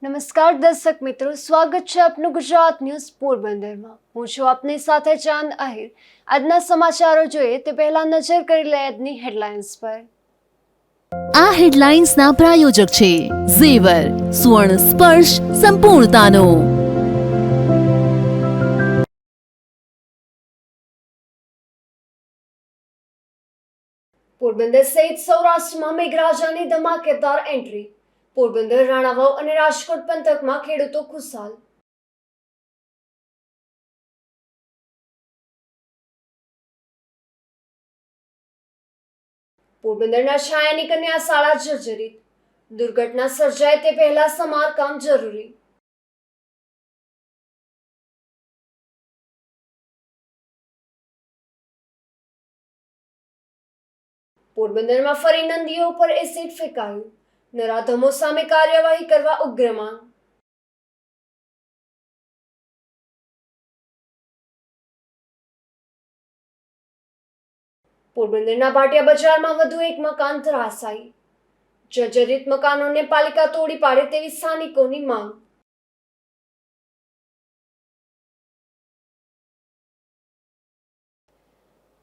નમસ્કાર દર્શક મિત્રો, સ્વાગત છે આપનું ગુજરાત ન્યૂઝ પોરબંદરમાં। હું છું આપની સાથે ચાંદ આહિર। આજના સમાચારો જોઈએ તે પહેલા નજર કરી લઈએ આજની હેડલાઇન્સ પર। આ હેડલાઇન્સના પ્રાયોજક છે ઝેવર, સુવર્ણ સ્પર્શ સંપૂર્ણતાનો। પોરબંદર સહિત સૌરાષ્ટ્રમાં મેઘરાજાની ધમાકેદાર એન્ટ્રી। પોરબંદર, રાણાવાવ અને રાજકોટ પંથકમાં ખેડૂતો ખુશાલ। પોરબંદરના છાયાની કન્યા શાળા જર્જરિત। દુર્ઘટના સર્જાય તે પહેલા સમારકામ જરૂરી। પોરબંદરમાં ફરી નંદીઓ પર એસિડ ફેંકાયું। નરાધમો સામે કાર્યવાહી કરવા ઉગ્ર માંગ। પોરબંદરના ભાટિયા બજારમાં વધુ એક મકાન ધરાશાયી। જર્જરિત મકાનોને પાલિકા તોડી પાડે તેવી સ્થાનિકોની માંગ।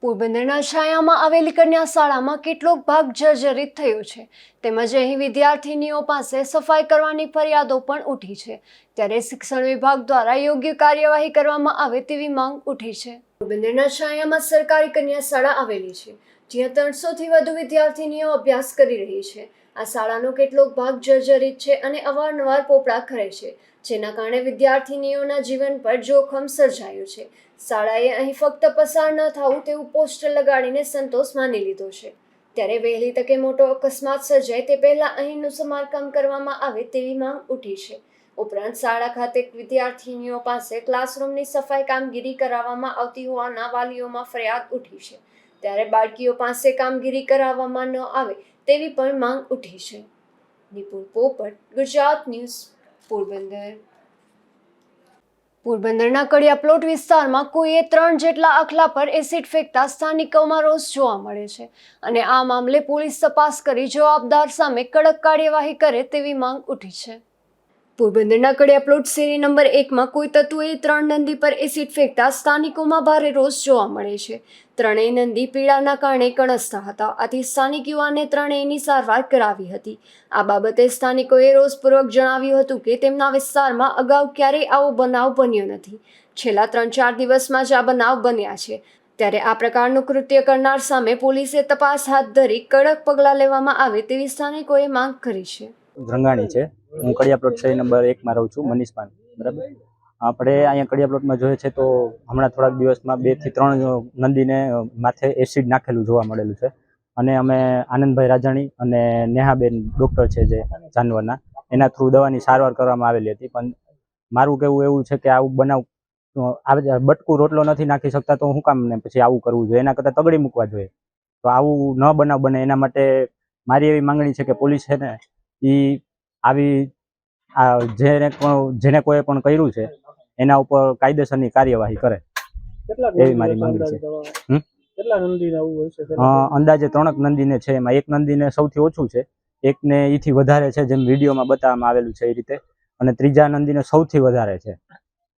પોરબંદરના છાયામાં આવેલી કન્યા શાળામાં કેટલોક ભાગ જર્જરિત થયો છે, તેમજ અહીં વિદ્યાર્થીનીઓ પાસે સફાઈ કરવાની ફરિયાદો પણ ઉઠી છે, ત્યારે શિક્ષણ વિભાગ દ્વારા યોગ્ય કાર્યવાહી કરવામાં આવે તેવી માંગ ઉઠી છે। પોરબંદરના છાયામાં સરકારી કન્યા શાળા આવેલી છે, જ્યાં 300થી વધુ વિદ્યાર્થીનીઓ અભ્યાસ કરી રહી છે। આ શાળાનો કેટલોક ભાગ જર્જરિત છે અને અવારનવાર પોપડા ખરે છે, જેના કારણે વિદ્યાર્થીનીઓના જીવન પર જોખમ સર્જાયું છે। શાળાએ અહીં ફક્ત પસાર ન થવું તેવું પોસ્ટર લગાડીને સંતોષ માની લીધો છે, ત્યારે વહેલી તકે મોટો અકસ્માત સર્જાય તે પહેલા અહીંનું સમારકામ કરવામાં આવે તેવી માંગ ઉઠી છે। ઉપરાંત શાળા ખાતે વિદ્યાર્થીનીઓ પાસે ક્લાસરૂમની સફાઈ કામગીરી કરાવવામાં આવતી હોવાના વાલીઓમાં ફરિયાદ ઉઠી છે, ત્યારે બાળકીઓ પાસે કામગીરી કરાવવામાં ન આવે તેવી પણ માંગ ઉઠી છે। નિપુલ પોપટ, ગુજરાત ન્યૂઝ, પોરબંદર। પોરબંદરના કડિયા પ્લોટ વિસ્તારમાં કોઈએ 3 જેટલા આખલા પર એસિડ ફેંકતા સ્થાનિકોમાં રોષ જોવા મળે છે અને આ મામલે પોલીસ તપાસ કરી જવાબદાર સામે કડક કાર્યવાહી કરે તેવી માંગ ઉઠી છે। પોરબંદરના કડિયા પ્લોટ શેરી નંબર 1માં કોઈ તત્વોએ 3 નંદી પર એસિડ ફેંકતા સ્થાનિકોમાં ભારે રોષ જોવા મળે છે। ત્રણેય નંદી પીડાના કારણે કણસતા હતા, આથી સ્થાનિક યુવાને ત્રણેયની સારવાર કરાવી હતી। આ બાબતે સ્થાનિકોએ રોષપૂર્વક જણાવ્યું હતું કે તેમના વિસ્તારમાં અગાઉ ક્યારેય આવો બનાવ બન્યો નથી। છેલ્લા 3-4 દિવસમાં જ આ બનાવ બન્યા છે, ત્યારે આ પ્રકારનું કૃત્ય કરનાર સામે પોલીસે તપાસ હાથ ધરી કડક પગલાં લેવામાં આવે તેવી સ્થાનિકોએ માંગ કરી છે। રંગાણી છે, હું કડિયા પ્લોટ શેરી નંબર 1માં રહું છું, મનીષ પાન, બરાબર। આપણે અહીંયા કડિયા પ્લોટમાં જોઈએ છે તો હમણાં થોડાક દિવસમાં 2 થી 3 નંદીને માથે એસિડ નાખેલું જોવા મળેલું છે અને અમે આનંદભાઈ રાજાણી અને નેહાબેન ડૉક્ટર છે જે જાનવરના, એના થ્રુ દવાની સારવાર કરવામાં આવેલી હતી। પણ મારું કહેવું એવું છે કે આવું બનાવ બટકું રોટલો નથી નાખી શકતા તો હું કામ ને પછી આવું કરવું જોઈએ, એના કરતાં તગડી મૂકવા જોઈએ। તો આવું ન બનાવ બને એના માટે મારી એવી માંગણી છે કે પોલીસ છે ને એ આવી જેને કોઈ પણ કર્યું છે એના ઉપર કાયદેસરની કાર્યવાહી કરે, એવી મારી માંગણી છે। અંદાજે 3 નંદીને છે, એમાં એક નંદીને સૌથી ઓછું છે, એકને એથી વધારે છે જેમ વિડીયોમાં બતાવવામાં આવેલું છે એ રીતે, અને ત્રીજા નંદીને સૌથી વધારે છે।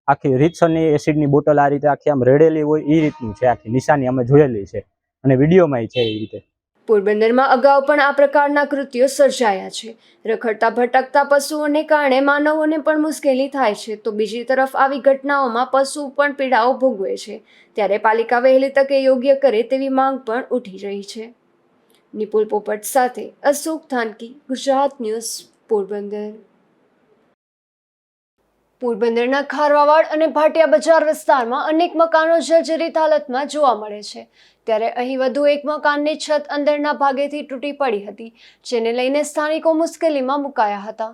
આખી રીતસરની એસિડની બોટલ આ રીતે આખી આમ રેડેલી હોય એ રીતનું છે, આખી નિશાની અમે જોયેલી છે અને વિડીયોમાં છે એ રીતે। પોરબંદરમાં અગાઉ પણ આ પ્રકારના કૃત્યો સર્જાયા છે। રખડતા ભટકતા પશુઓને કારણે માનવોને પણ મુશ્કેલી થાય છે, તો બીજી તરફ આવી ઘટનાઓમાં પશુ પણ પીડાઓ ભોગવે છે, ત્યારે પાલિકા વહેલી તકે યોગ્ય કરે તેવી માંગ પણ ઉઠી રહી છે। નિપુલ પોપટ સાથે અશોક થાનકી, ગુજરાત ન્યૂઝ, પોરબંદર। પોરબંદરના ખારવાવાડ અને ભાટિયા બજાર વિસ્તારમાં અનેક મકાનો જર્જરિત હાલતમાં જોવા મળે છે, ત્યારે અહીં વધુ એક મકાનની છત અંદરના ભાગેથી તૂટી પડી હતી, જેને લઈને સ્થાનિકો મુશ્કેલીમાં મુકાયા હતા।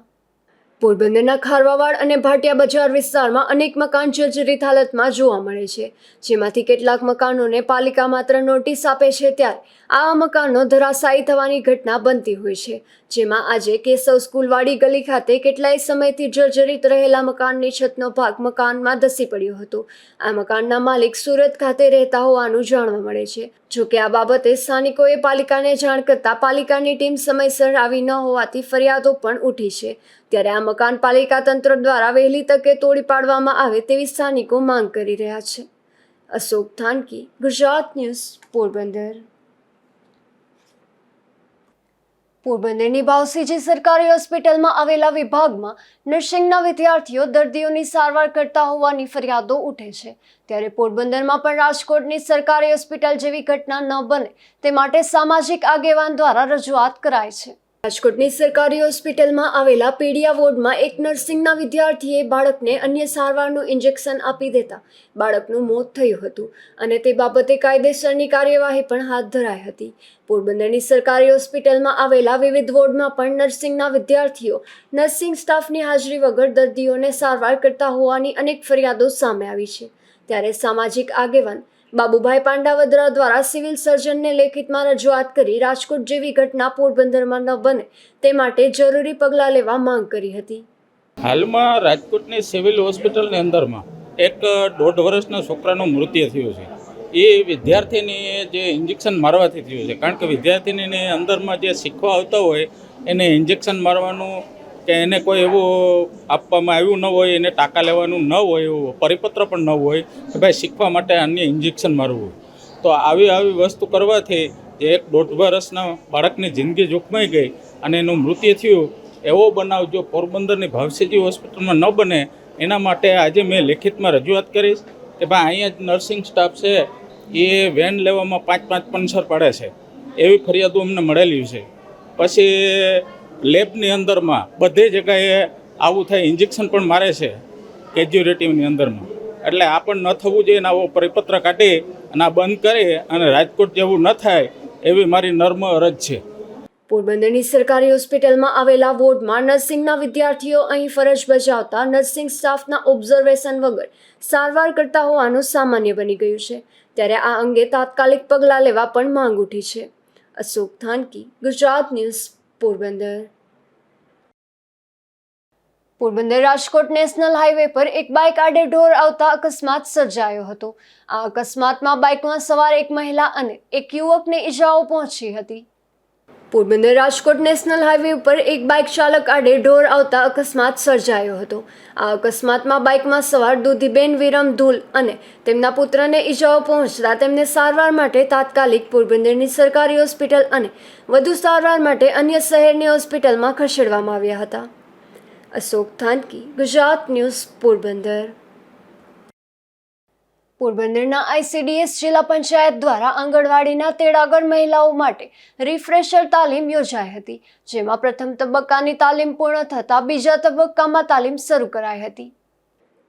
પોરબંદરના ખારવાવાડ અને ભાટિયા બજાર વિસ્તારમાં અનેક મકાન જર્જરિત હાલતમાં જોવા મળે છે, જેમાંથી કેટલાક મકાનોને પાલિકા માત્ર નોટિસ આપે છે ત્યારે આ મકાનો ધરાશાયી થવાની ઘટના બનતી હોય છે, જેમાં આજે કેશવ સ્કૂલવાડી ગલી ખાતે કેટલાય સમયથી જર્જરિત રહેલા મકાનની છતનો ભાગ મકાનમાં ધસી પડ્યો હતો। આ મકાનના માલિક સુરત ખાતે રહેતા હોવાનું જાણવા મળે છે, જોકે આ બાબતે સ્થાનિકોએ પાલિકાને જાણ કરતા પાલિકાની ટીમ સમયસર આવી ન હોવાથી ફરિયાદો પણ ઉઠી છે, ત્યારે આ મકાન પાલિકા તંત્ર દ્વારા વહેલી તકે તોડી પાડવામાં આવે તેવી સ્થાનિકો માંગ કરી રહ્યા છે. અશોક થાનકી, ગુજરાત ન્યૂઝ, પોરબંદર. પોરબંદરની ભાવસીજી સરકારી હોસ્પિટલમાં આવેલા વિભાગમાં નર્સિંગના વિદ્યાર્થીઓ દર્દીઓની સારવાર કરતા હોવાની ફરિયાદો ઉઠે છે. ત્યારે પોરબંદરમાં પણ રાજકોટની સરકારી હોસ્પિટલ જેવી ઘટના ન બને તે માટે સામાજિક આગેવાન દ્વારા રજૂઆત કરાય છે. રાજકોટની સરકારી હોસ્પિટલમાં આવેલા પીડિયા વોર્ડમાં એક નર્સિંગના વિદ્યાર્થીએ બાળકને અન્ય સારવારનું ઇન્જેક્શન આપી દેતા બાળકનું મોત થયું હતું અને તે બાબતે કાયદેસરની કાર્યવાહી પણ હાથ ધરાઈ હતી. પોરબંદરની સરકારી હોસ્પિટલમાં આવેલા વિવિધ વોર્ડમાં પણ નર્સિંગના વિદ્યાર્થીઓ નર્સિંગ સ્ટાફની હાજરી વગર દર્દીઓને સારવાર કરતા હોવાની અનેક ફરિયાદો સામે આવી છે. ત્યારે સામાજિક આગેવાન બાબુભાઈ પાંડાવદરા દ્વારા સિવિલ સર્જનને લેખિતમાં રજૂઆત કરી રાજકોટ જેવી ઘટના પોરબંદરમાં ન બને તે માટે જરૂરી પગલાં લેવા માંગ કરી હતી. હાલમાં રાજકોટની સિવિલ હોસ્પિટલની અંદરમાં એક 1.5 વર્ષના છોકરાનું મૃત્યુ થયું છે. એ વિદ્યાર્થીની જે ઇન્જેક્શન મારવાથી થયું છે. કારણ કે વિદ્યાર્થીની અંદરમાં જે શીખવા આવતા હોય એને ઇન્જેક્શન મારવાનું કે એને કોઈ એવું આપવામાં આવ્યું ન હોય, એને ટાંકા લેવાનું ન હોય, એવું પરિપત્ર પણ ન હોય કે ભાઈ શીખવા માટે અન્ય ઇન્જેક્શન મારવું. તો આવી વસ્તુ કરવાથી જે એક 1.5 વર્ષના બાળકની જિંદગી જોખમાઈ ગઈ અને એનું મૃત્યુ થયું, એવો બનાવ જો પોરબંદરની ભાવસીજી હોસ્પિટલમાં ન બને એના માટે આજે મેં લેખિતમાં રજૂઆત કરીશ કે ભાઈ અહીંયા જ નર્સિંગ સ્ટાફ છે એ વેન લેવામાં 5-5 પંચર પડે છે, એવી ફરિયાદો અમને મળેલી છે. પછી લેબની અંદરમાં બધી જગ્યાએ આવું થાય, ઇન્જેક્શન પણ મારે છે કેજ્યુએલિટીની અંદરમાં. એટલે આ પણ ન થવું જોઈએ ને આવો પરિપત્ર કાઢી અને આ બંધ કરી અને રાજકોટ જેવું ન થાય એવી મારી નર્મ અરજ છે. પોરબંદરની સરકારી હોસ્પિટલમાં આવેલા વોર્ડમાં નર્સિંગના વિદ્યાર્થીઓ અહીં ફરજ બજાવતા નર્સિંગ સ્ટાફના ઓબ્ઝર્વેશન વગર સારવાર કરતા હોવાનું સામાન્ય બની ગયું છે. ત્યારે આ અંગે તાત્કાલિક પગલાં લેવા પણ માંગ ઉઠી છે. Ashok Thanki, Gujarat news, Porbandar. Porbandar Rajkot national highway પર એક બાઇક આડેઢોર આવતા અકસ્માત સર્જાયો હતો. આ અકસ્માતમાં બાઇકમાં સવાર એક મહિલા અને એક યુવકને ઈજાઓ પહોંચી હતી. પોરબંદર રાજકોટ નેશનલ હાઈવે ઉપર એક બાઇક ચાલક આડેઢોર આવતા અકસ્માત સર્જાયો હતો. આ અકસ્માતમાં બાઇકમાં સવાર દુધીબેન વિરમ ધુલ અને તેમના પુત્રને ઈજાઓ પહોંચતા તેમને સારવાર માટે તાત્કાલિક પોરબંદરની સરકારી હોસ્પિટલ અને વધુ સારવાર માટે અન્ય શહેરની હોસ્પિટલમાં ખસેડવામાં આવ્યા હતા. અશોક થાનકી, ગુજરાત ન્યૂઝ, પોરબંદર. પોરબંદરના ICDS જિલ્લા પંચાયત દ્વારા આંગણવાડીના તેડાગર મહિલાઓ માટે રિફ્રેશર તાલીમ યોજાઈ હતી, જેમાં પ્રથમ તબક્કાની તાલીમ પૂર્ણ થતાં બીજા તબક્કામાં તાલીમ શરૂ કરાઈ હતી.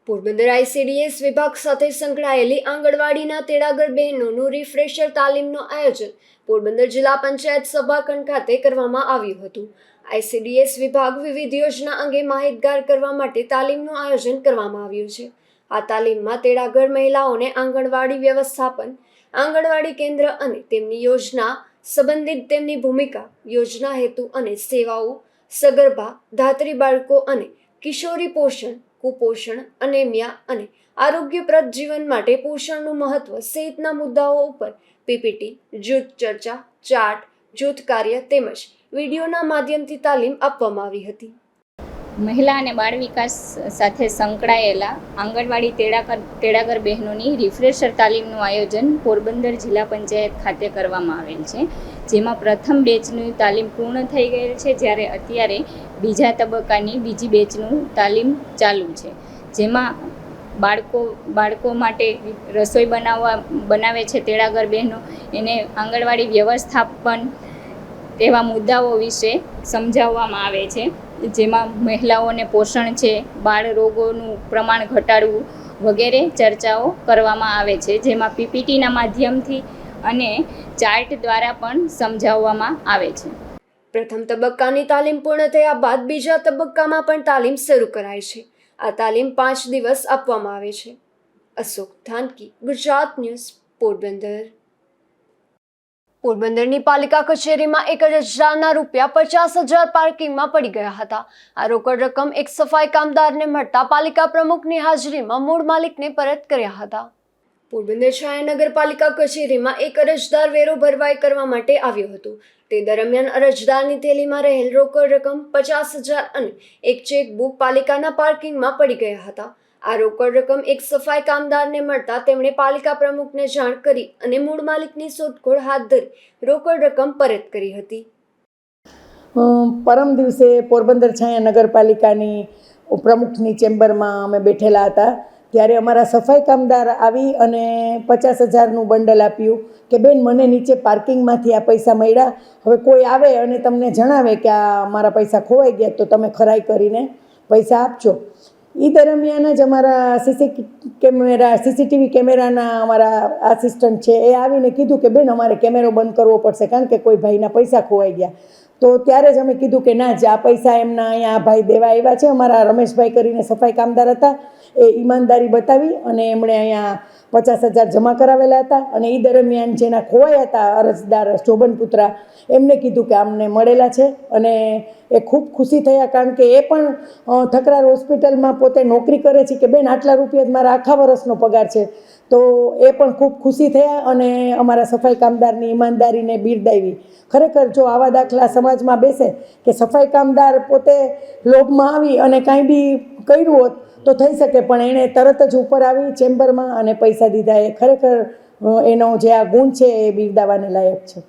પોરબંદર ICDS વિભાગ સાથે સંકળાયેલી આંગણવાડીના તેડાગર બહેનોનું રિફ્રેશર તાલીમનું આયોજન પોરબંદર જિલ્લા પંચાયત સભાખંડ ખાતે કરવામાં આવ્યું હતું. ICDS વિભાગ વિવિધ યોજના અંગે માહિતગાર કરવા માટે તાલીમનું આયોજન કરવામાં આવ્યું છે. આ તાલીમમાં તેડાગર મહિલાઓને આંગણવાડી વ્યવસ્થાપન, આંગણવાડી કેન્દ્ર અને તેમની યોજના સંબંધિત તેમની ભૂમિકા, યોજના હેતુ અને સેવાઓ, સગર્ભા, ધાત્રી બાળકો અને કિશોરી પોષણ, કુપોષણ, અનેમિયા અને આરોગ્યપ્રદ જીવન માટે પોષણનું મહત્વ સહિતના મુદ્દાઓ ઉપર PPT, જૂથ ચર્ચા, ચાર્ટ, જૂથ કાર્ય તેમજ વિડીયોના માધ્યમથી તાલીમ આપવામાં આવી હતી. મહિલા અને બાળ વિકાસ સાથે સંકળાયેલા આંગણવાડી તેડાગર બહેનોની રિફ્રેશર તાલીમનું આયોજન પોરબંદર જિલ્લા પંચાયત ખાતે કરવામાં આવેલ છે, જેમાં પ્રથમ બેચની તાલીમ પૂર્ણ થઈ ગયેલ છે, જ્યારે અત્યારે બીજા તબક્કાની બીજી બેચનું તાલીમ ચાલુ છે, જેમાં બાળકો માટે રસોઈ બનાવે છે તેડાગર બહેનો, એને આંગણવાડી વ્યવસ્થાપન તેવા મુદ્દાઓ વિશે સમજાવવામાં આવે છે, જેમાં મહિલાઓને પોષણ છે, બાળ રોગોનું પ્રમાણ ઘટાડવું વગેરે ચર્ચાઓ કરવામાં આવે છે, જેમાં PPTના માધ્યમથી અને ચાર્ટ દ્વારા પણ સમજાવવામાં આવે છે. પ્રથમ તબક્કાની તાલીમ પૂર્ણ થયા બાદ બીજા તબક્કામાં પણ તાલીમ શરૂ કરાય છે. આ તાલીમ 5 દિવસ આપવામાં આવે છે. અશોક થાનકી, ગુજરાત ન્યૂઝ, પોરબંદર. પોરબંદરની પાલિકા કચેરીમાં 1,000ના રૂપિયા 50,000 પાર્કિંગમાં પડી ગયા હતા. આ રોકડ રકમ એક સફાઈ કામદારને મળતા પાલિકા પ્રમુખની હાજરીમાં મૂળ માલિકને પરત કર્યા હતા. પોરબંદર છાયા નગરપાલિકા કચેરીમાં એક અરજદાર વેરો ભરવાઈ કરવા માટે આવ્યો હતો. તે દરમિયાન અરજદારની થેલીમાં રહેલ રોકડ રકમ 50,000 અને એક ચેકબુક પાલિકાના પાર્કિંગમાં પડી ગયા હતા. આ રોકડ રકમ એક સફાઈ કામદારને મળતા તેમણે પાલિકા પ્રમુખને જાણ કરી અને મૂળ માલિકની શોધખોળ હાથ ધરી રોકડ રકમ પરત કરી હતી. પરમ દિવસે પોરબંદર છાયા નગરપાલિકાની પ્રમુખની ચેમ્બરમાં અમે બેઠેલા હતા. ત્યારે અમારા સફાઈ કામદાર આવી અને 50,000નું બંડલ આપ્યું કે બેન મને નીચે પાર્કિંગમાંથી આ પૈસા મળ્યા, હવે કોઈ આવે અને તમને જણાવે કે આ મારા પૈસા ખોવાઈ ગયા તો તમે ખરાઈ કરીને પૈસા આપજો. એ દરમિયાન જ અમારા સીસીટીવી કેમેરાના અમારા આસિસ્ટન્ટ છે એ આવીને કીધું કે બેન અમારે કેમેરો બંધ કરવો પડશે કારણ કે કોઈ ભાઈના પૈસા ખોવાઈ ગયા. તો ત્યારે જ અમે કીધું કે ના જ આ પૈસા એમના અહીંયા આ ભાઈ દેવા આવ્યા છે. અમારા રમેશભાઈ કરીને સફાઈ કામદાર હતા, એ ઈમાનદારી બતાવી અને એમણે અહીંયા 50,000 જમા કરાવેલા હતા. અને એ દરમિયાન જેના ખોવાયા હતા અરજદાર શોભનપુત્રા, એમને કીધું કે અમને મળેલા છે અને એ ખૂબ ખુશી થયા કારણ કે એ પણ થકરાર હોસ્પિટલમાં પોતે નોકરી કરે છે કે બેન આટલા રૂપિયા જ મારા આખા વર્ષનો પગાર છે. તો એ પણ ખૂબ ખુશી થયા અને અમારા સફાઈ કામદારની ઈમાનદારીને બિરદાવી. ખરેખર જો આવા દાખલા સમાજમાં બેસે કે સફાઈ કામદાર પોતે લોભમાં આવી અને કાંઈ બી કર્યું હોત તો થઈ શકે, પણ એણે તરત જ ઉપર આવી ચેમ્બરમાં અને પૈસા દીધા. એ ખરેખર એનો જે આ ગુણ છે એ બિરદાવાને લાયક છે.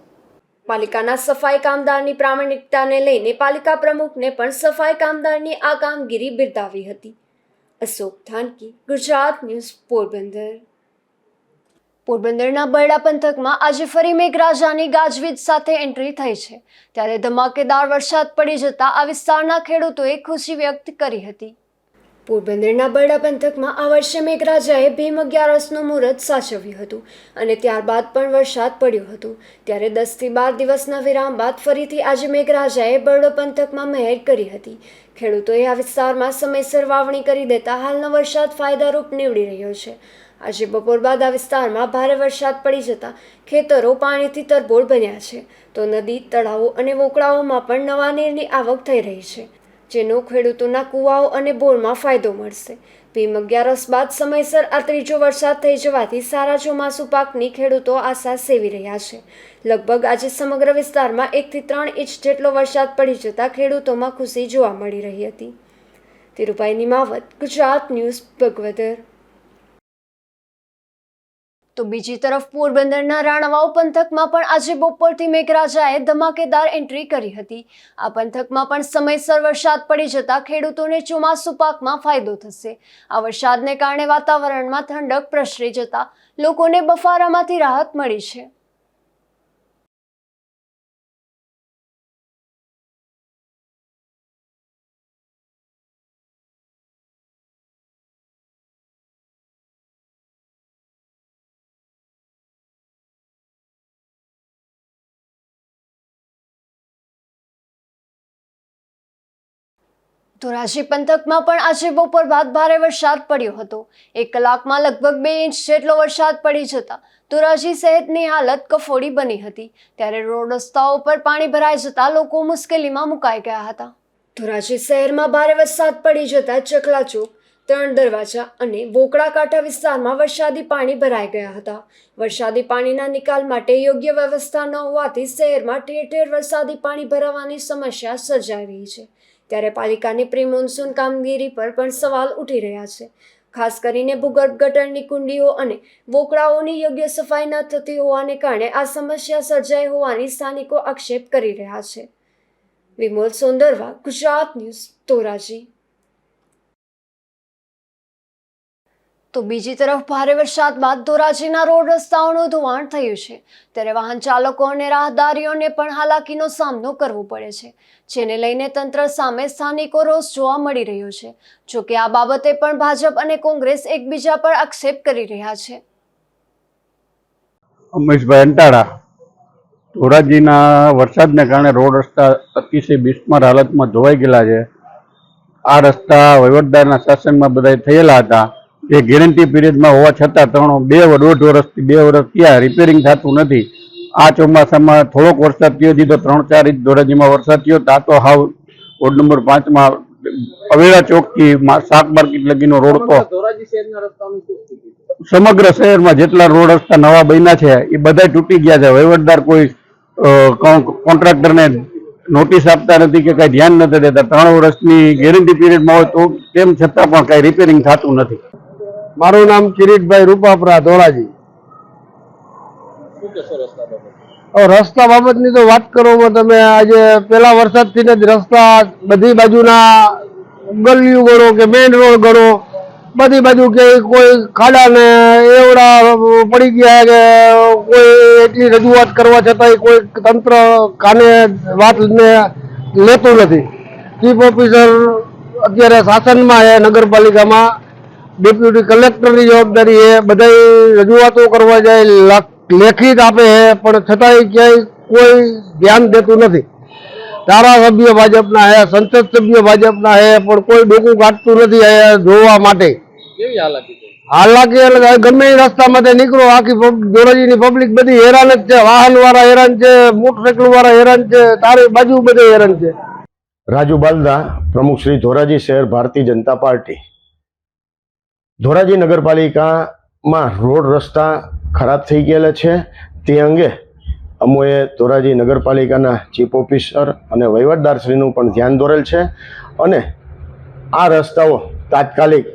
પાલિકાના સફાઈ કામદારની પ્રામાણિકતાને લઈને પાલિકા પ્રમુખને પણ સફાઈ કામદારની આ કામગીરી બિરદાવી હતી. અશોક થાનકી, ગુજરાત ન્યૂઝ, પોરબંદર. પોરબંદરના બરડા પંથકમાં આજે ફરી મેઘરાજાની ગાજવીજ સાથે એન્ટ્રી થઈ છે. ત્યારે ધમાકેદાર વરસાદ પડી જતા આ વિસ્તારના ખેડૂતોએ ખુશી વ્યક્ત કરી હતી. પોરબંદરના બરડા પંથકમાં આ વર્ષે મેઘરાજાએ ભીમ 11નું મુહૂર્ત સાચવ્યું હતું અને ત્યારબાદ પણ વરસાદ પડ્યો હતો. ત્યારે 10 થી 12 દિવસના વિરામ બાદ ફરીથી આજે મેઘરાજાએ બરડો પંથકમાં મહેર કરી હતી. ખેડૂતોએ આ વિસ્તારમાં સમયસર વાવણી કરી દેતા હાલનો વરસાદ ફાયદારૂપ નીવડી રહ્યો છે. આજે બપોર બાદ આ વિસ્તારમાં ભારે વરસાદ પડી જતા ખેતરો પાણીથી તરબોળ બન્યા છે, તો નદી, તળાવો અને વોકળાઓમાં પણ નવા નીરની આવક થઈ રહી છે, જેનો ખેડૂતોના કૂવાઓ અને બોરમાં ફાયદો મળશે. ભીમ 11 બાદ સમયસર આ ત્રીજો વરસાદ થઈ જવાથી સારા ચોમાસુ પાકની ખેડૂતો આશા સેવી રહ્યા છે. લગભગ આજે સમગ્ર વિસ્તારમાં 1 થી 3 ઇંચ જેટલો વરસાદ પડી જતા ખેડૂતોમાં ખુશી જોવા મળી રહી હતી. તિરુભાઈ નિમાવત, ગુજરાત ન્યૂઝ, ભગવદર. તો બીજી તરફ પોરબંદરના રાણાવાવ પંથકમાં પણ આજે બપોરથી મેઘરાજાએ ધમાકેદાર એન્ટ્રી કરી હતી. આ પંથકમાં પણ સમયસર વરસાદ પડી જતા ખેડૂતોને ચોમાસુ પાકમાં ફાયદો થશે. આ વરસાદને કારણે વાતાવરણમાં ઠંડક પ્રસરી જતા લોકોને બફારામાંથી રાહત મળી છે. ધોરાજી પંથકમાં પણ આજે બપોર બાદ ભારે વરસાદ પડ્યો હતો. 1 કલાકમાં લગભગ 2 ઇંચ જેટલો વરસાદ પડી જતા ધોરાજી શહેરની હાલત કફોડી બની હતી. ત્યારે રોડ રસ્તાઓ પર પાણી ભરાઈ જતા લોકો મુશ્કેલીમાં મુકાઈ ગયા હતા. ધોરાજી શહેરમાં ભારે વરસાદ પડી જતા ચકલા ચોક, 3 દરવાજા અને વોકળા કાંઠા વિસ્તારમાં વરસાદી પાણી ભરાઈ ગયા હતા. વરસાદી પાણીના નિકાલ માટે યોગ્ય વ્યવસ્થા ન હોવાથી શહેરમાં ઠેર ઠેર વરસાદી પાણી ભરાવાની સમસ્યા સર્જાઈ રહી છે. ત્યારે પાલિકાની પ્રી મોન્સૂન કામગીરી પર પણ સવાલ ઉઠી રહ્યા છે. ખાસ કરીને ભૂગર્ભ ગટરની કુંડીઓ અને વોકળાઓની યોગ્ય સફાઈ ન થતી હોવાને કારણે આ સમસ્યા સર્જાઈ હોવાની સ્થાનિકો આક્ષેપ કરી રહ્યા છે. વિમોલ સોંદરવા, ગુજરાત ન્યૂઝ, ધોરાજી. તો બીજી તરફ ભારે વરસાદ બાદ ધોરાજીના રોડ રસ્તાઓનું ધોવાણ થયું છે. ત્યારે વાહન ચાલકો અને રાહદારીઓને પણ હાલાકીનો સામનો કરવો પડે છે, જેને લઈને તંત્ર સામે સ્થાનિકો રોષ જોવા મળી રહ્યો છે. જોકે આ બાબતે પણ ભાજપ અને કોંગ્રેસ એકબીજા પર આક્ષેપ કરી રહ્યા છે. અમરેશભાઈ અંટાળા. ધોરાજીના વરસાદને કારણે રોડ રસ્તા અતિશય બિસ્માર હાલતમાં ધોવાઈ ગયેલા છે. આ રસ્તા વહીવટદારના શાસનમાં બધા થયેલા હતા. એ ગેરંટી પીરિયડમાં હોવા છતાં 2.5 વર્ષથી 2 વર્ષ ત્યાં રિપેરિંગ થતું નથી. આ ચોમાસામાં થોડોક વરસાદ થયો તો 3-4 ઇંચ ધોરાજીમાં વરસાદ થયો. આ તો હાવ વોર્ડ નંબર 5માં અવેરા ચોકથી શાક માર્કેટ લગીનો રોડ તો સમગ્ર શહેરમાં જેટલા રોડ રસ્તા નવા બન્યા છે એ બધા તૂટી ગયા છે. વહીવટદાર કોઈ કોન્ટ્રાક્ટરને નોટિસ આપતા નથી કે કઈ ધ્યાન નથી દેતા. 3 વર્ષની ગેરંટી પીરિયડમાં હોય તો તેમ છતાં પણ કઈ રિપેરિંગ થતું નથી. મારું નામ કિરીટભાઈ રૂપાપરા ધોરાજી. રસ્તા બાબતની તો વાત કરવામાં તમે આજે પેલા વરસાદથી જ રસ્તા બધી બાજુના ગલીઓ ગણો કે મેઇન રોડ ગણો, બધી બાજુ કે કોઈ ખાડા ને એવડા પડી ગયા કે કોઈ એટલી રજૂઆત કરવા છતાંય કોઈ તંત્ર કાને વાત લેતું નથી. ચીફ ઓફિસર અત્યારે શાસનમાં છે નગરપાલિકામાં, ડેપ્યુટી કલેક્ટરની જવાબદારી છે, બધા રજૂઆતો કરવા જાય, લેખિત આપે છે, પણ છતાંય ક્યાંય કોઈ ધ્યાન દેતું નથી. ધારાસભ્ય ભાજપના છે, સંસદ સભ્ય ભાજપના છે, પણ કોઈ ડોકું કાઢતું નથી જોવા માટે. હાલાકી એટલે ગમે એ રસ્તામાંથી નીકળો, આખી ધોરાજીની પબ્લિક બધી હેરાન જ છે. વાહન વાળા હેરાન છે, મોટરસાઇકલ વાળા હેરાન છે, તારી બાજુ બધે હેરાન છે. રાજુ બાલદા, પ્રમુખ શ્રી ધોરાજી શહેર ભારતીય જનતા પાર્ટી. ધોરાજી નગરપાલિકામાં રોડ રસ્તા ખરાબ થઈ ગયેલા છે. તે અંગે અમોએ ધોરાજી નગરપાલિકાના ચીફ ઓફિસર અને વહીવટદારશ્રીનું પણ ધ્યાન દોરેલ છે અને આ રસ્તાઓ તાત્કાલિક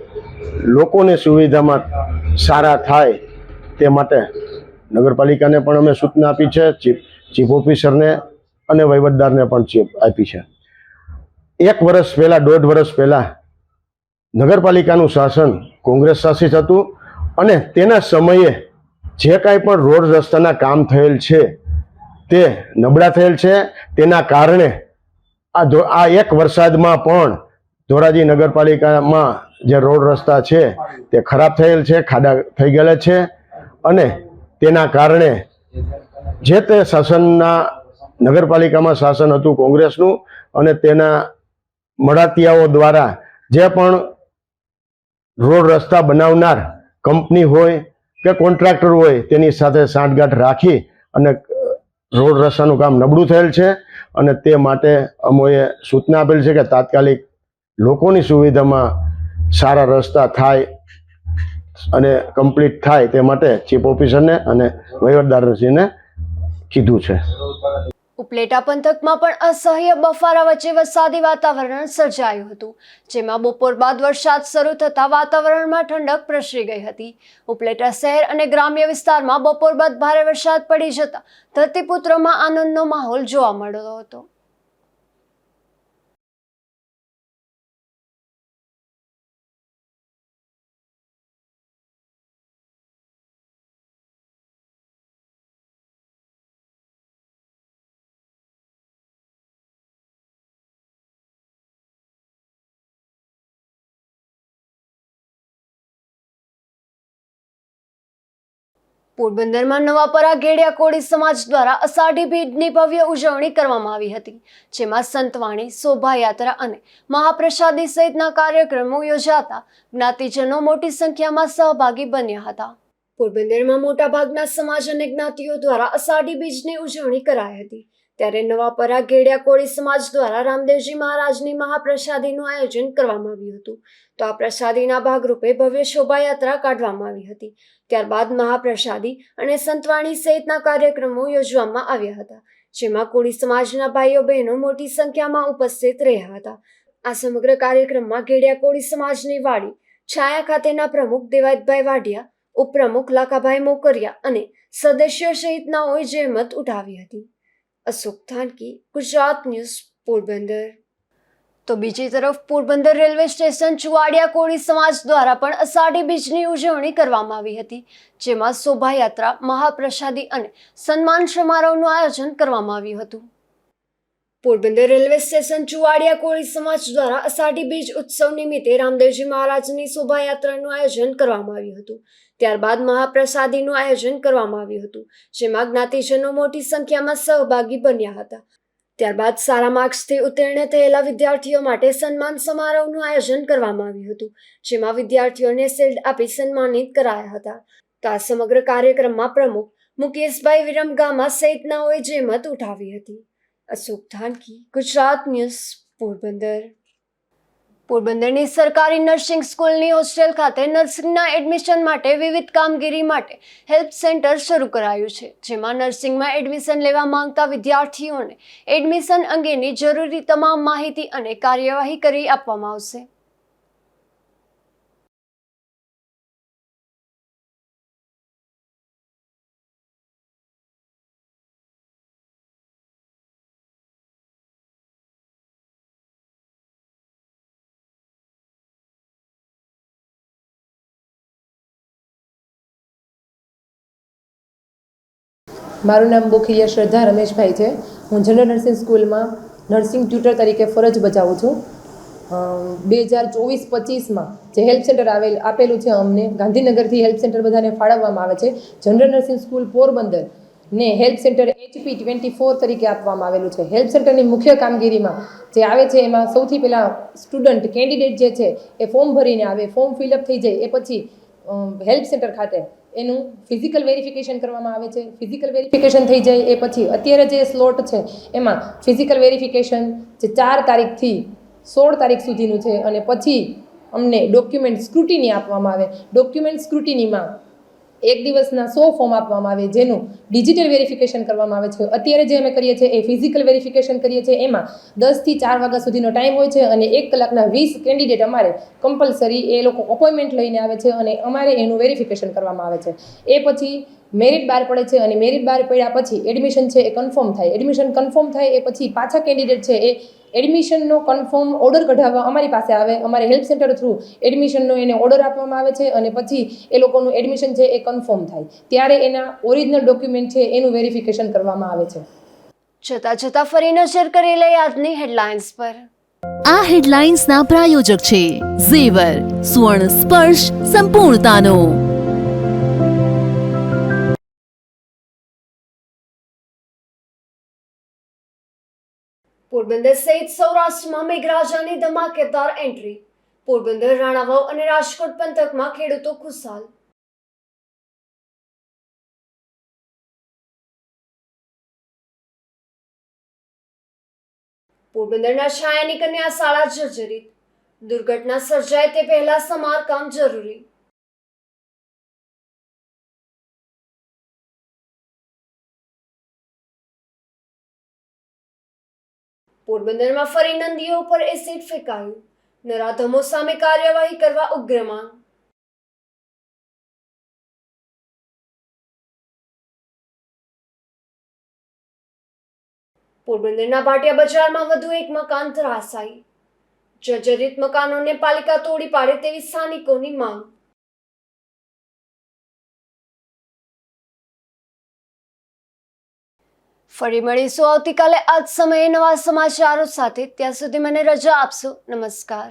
લોકોની સુવિધામાં સારા થાય તે માટે નગરપાલિકાને પણ અમે સૂચના આપી છે, ચીફ ઓફિસરને અને વહીવટદારને પણ આપી છે. 1 વર્ષ પહેલાં, 1.5 વર્ષ પહેલાં નગરપાલિકાનું શાસન કોંગ્રેસ શાસિત હતું અને તેના સમયે જે કાંઈ પણ રોડ રસ્તાના કામ થયેલ છે તે નબળા થયેલ છે. તેના કારણે આ 1 વરસાદમાં પણ ધોરાજી નગરપાલિકામાં જે રોડ રસ્તા છે તે ખરાબ થયેલ છે, ખાડા થઈ ગયેલા છે અને તેના કારણે જે તે શાસનના નગરપાલિકામાં શાસન હતું કોંગ્રેસનું અને તેના મળાતિયાઓ દ્વારા જે પણ રોડ રસ્તા બનાવનાર કંપની હોય કે કોન્ટ્રાક્ટર હોય તેની સાથે સાંઠગાંઠ રાખી અને રોડ રસ્તાનું કામ નબળું થયેલ છે અને તે માટે અમોએ સૂચના આપેલ છે કે તાત્કાલિક લોકોની સુવિધામાં સારા રસ્તા થાય અને કમ્પ્લીટ થાય તે માટે ચીફ ઓફિસરને અને વહીવટદારશ્રીને કીધું છે. ઉપલેટા પંથકમાં પણ અસહ્ય બફારા વચ્ચે વરસાદી વાતાવરણ સર્જાયું હતું, જેમાં બપોર બાદ વરસાદ શરૂ થતાં વાતાવરણમાં ઠંડક પ્રસરી ગઈ હતી. ઉપલેટા શહેર અને ગ્રામ્ય વિસ્તારમાં બપોર બાદ ભારે વરસાદ પડી જતા ધરતીપુત્રોમાં આનંદનો માહોલ જોવા મળ્યો હતો. પોરબંદરમાં નવાપરા ઘેડિયા કોળી સમાજ દ્વારા અષાઢી બીજની ભવ્ય ઉજવણી કરવામાં આવી હતી, જેમાં સંતવાણી, શોભાયાત્રા અને મહાપ્રસાદી સહિતના કાર્યક્રમો યોજાતા જ્ઞાતિજનો મોટી સંખ્યામાં સહભાગી બન્યા હતા. પોરબંદરમાં મોટાભાગના સમાજ અને જ્ઞાતિઓ દ્વારા અષાઢી બીજની ઉજવણી કરાઈ હતી. ત્યારે નવાપરા ઘેડિયા કોળી સમાજ દ્વારા રામદેવજી મહારાજની મહાપ્રસાદીનું આયોજન કરવામાં આવ્યું હતું. તો આ પ્રસાદીના ભાગરૂપે ભવ્ય શોભાયાત્રા કાઢવામાં આવી હતી. ત્યારબાદ મહાપ્રસાદી અને સંતવાણી સહિતના કાર્યક્રમો યોજવામાં આવ્યા હતા, જેમાં કોળી સમાજના ભાઈઓ બહેનો મોટી સંખ્યામાં ઉપસ્થિત રહ્યા હતા. આ સમગ્ર કાર્યક્રમમાં ઘેડિયા કોળી સમાજની વાડી છાયા ખાતેના પ્રમુખ દેવાયતભાઈ વાઢિયા, ઉપપ્રમુખ લાખાભાઈ મોકરિયા અને સદસ્યો સહિતનાઓએ જહેમત ઉઠાવી હતી. અશોક થાનકી, ગુજરાત ન્યૂઝ, પોરબંદર. તો બીજી તરફ પોરબંદર રેલવે સ્ટેશન ચુવાડિયા કોળી સમાજ દ્વારા પણ અષાઢી બીજની ઉજવણી કરવામાં આવી હતી, જેમાં શોભાયાત્રા, મહાપ્રસાદી અને સન્માન સમારોહનું આયોજન કરવામાં આવ્યું હતું. પોરબંદર રેલવે સ્ટેશન ચુવાડિયા કોળી સમાજ દ્વારા અષાઢી બીજ ઉત્સવ નિમિત્તે રામદેવજી મહારાજની શોભાયાત્રાનું આયોજન કરવામાં આવ્યું હતું. ત્યારબાદ મહાપ્રસાદીનું આયોજન કરવામાં આવ્યું હતું, જેમાં જ્ઞાતિજનો મોટી સંખ્યામાં સહભાગી બન્યા હતા. ત્યારબાદ સારા માર્ક્સથી ઉત્તીર્ણ થયેલા વિદ્યાર્થીઓ માટે સન્માન સમારોહનું આયોજન કરવામાં આવ્યું હતું, જેમાં વિદ્યાર્થીઓને શિલ્ડ આપી સન્માનિત કરાયા હતા. તો આ સમગ્ર કાર્યક્રમમાં પ્રમુખ મુકેશભાઈ વિરમગામા સહિતનાઓએ જહેમત ઉઠાવી હતી. અશોક થાનકી, ગુજરાત ન્યૂઝ, પોરબંદર. પોરબંદરની સરકારી નર્સિંગ સ્કૂલની હોસ્ટેલ ખાતે નર્સિંગના એડમિશન માટે વિવિધ કામગીરી માટે હેલ્પ સેન્ટર શરૂ કરાયું છે, જેમાં નર્સિંગમાં એડમિશન લેવા માંગતા વિદ્યાર્થીઓને એડમિશન અંગેની જરૂરી તમામ માહિતી અને કાર્યવાહી કરી આપવામાં આવશે. મારું નામ બોખીયા શ્રદ્ધા રમેશભાઈ છે. હું જનરલ નર્સિંગ સ્કૂલમાં નર્સિંગ ટ્યુટર તરીકે ફરજ બજાવું છું. 2024-25માં જે હેલ્પ સેન્ટર આપેલું છે અમને ગાંધીનગરથી હેલ્પ સેન્ટર બધાને ફાળવવામાં આવે છે. જનરલ નર્સિંગ સ્કૂલ પોરબંદર ને હેલ્પ સેન્ટર HP 24 તરીકે આપવામાં આવેલું છે. હેલ્પ સેન્ટરની મુખ્ય કામગીરીમાં જે આવે છે એમાં સૌથી પહેલાં સ્ટુડન્ટ કેન્ડિડેટ જે છે એ ફોર્મ ભરીને આવે, ફોર્મ ફિલઅપ થઈ જાય એ પછી હેલ્પ સેન્ટર ખાતે એનું ફિઝિકલ વેરિફિકેશન કરવામાં આવે છે. ફિઝિકલ વેરિફિકેશન થઈ જાય એ પછી અત્યારે જે સ્લોટ છે એમાં ફિઝિકલ વેરિફિકેશન જે 4 તારીખથી 16 તારીખ સુધીનું છે અને પછી અમને ડોક્યુમેન્ટ સ્ક્રુટિની આપવામાં આવે. ડોક્યુમેન્ટ સ્ક્રુટિનીમાં એક દિવસના 100 ફોર્મ આપવામાં આવે જેનું ડિજિટલ વેરિફિકેશન કરવામાં આવે છે. અત્યારે જે અમે કરીએ છીએ એ ફિઝિકલ વેરિફિકેશન કરીએ છીએ, એમાં 10 થી 4 વાગ્યા સુધીનો ટાઈમ હોય છે અને 1 કલાકના 20 કેન્ડિડેટ અમારે કમ્પલસરી એ લોકો અપોઇન્ટમેન્ટ લઈને આવે છે અને અમારે એનું વેરિફિકેશન કરવામાં આવે છે. એ પછી મેરિટ બહાર પડે છે અને મેરિટ બહાર પડ્યા પછી એડમિશન છે એ કન્ફર્મ થાય. એડમિશન કન્ફર્મ થાય એ પછી પાછા કેન્ડિડેટ છે એ એડમિશનનો કન્ફર્મ ઓર્ડર કઢાવવા અમારી પાસે આવે. અમારે હેલ્પ સેન્ટર થ્રુ એડમિશનનો એને ઓર્ડર આપવામાં આવે છે અને પછી એ લોકોનું એડમિશન છે એ કન્ફર્મ થાય ત્યારે એના ઓરિજિનલ ડોક્યુમેન્ટ છે એનું વેરિફિકેશન કરવામાં આવે છે. છતાં ફરી નજર કરી લઈએ આજની હેડલાઇન્સ પર. આ હેડલાઇન્સના પ્રાયોજક છે ઝેવર, સુવર્ણ સ્પર્શ સંપૂર્ણતાનો. પોરબંદર સહિત સૌરાષ્ટ્રમાં મેઘરાજાની ધમાકેદાર એન્ટ્રી. પોરબંદર, રાણાવાવ અને રાજકોટ પંથકમાં ખેડૂતો ખુશાલ. પોરબંદરના છાયાની કન્યા શાળા જર્જરિત. દુર્ઘટના સર્જાય તે પહેલા સમારકામ જરૂરી. પોરબંદરમાં ફરી નંદીઓ પર એસિડ ફેંકાયું. નરાધમો સામે કાર્યવાહી કરવા ઉગ્ર માંગ. પોરબંદરના ભાટિયા બજારમાં વધુ એક મકાન ધરાશાયી. જર્જરિત મકાનોને પાલિકા તોડી પાડે તેવી સ્થાનિકોની માંગ. ફરી મળીશું આવતીકાલે આ જ સમયે નવા સમાચારો સાથે. ત્યાં સુધી મને રજા આપશો. નમસ્કાર.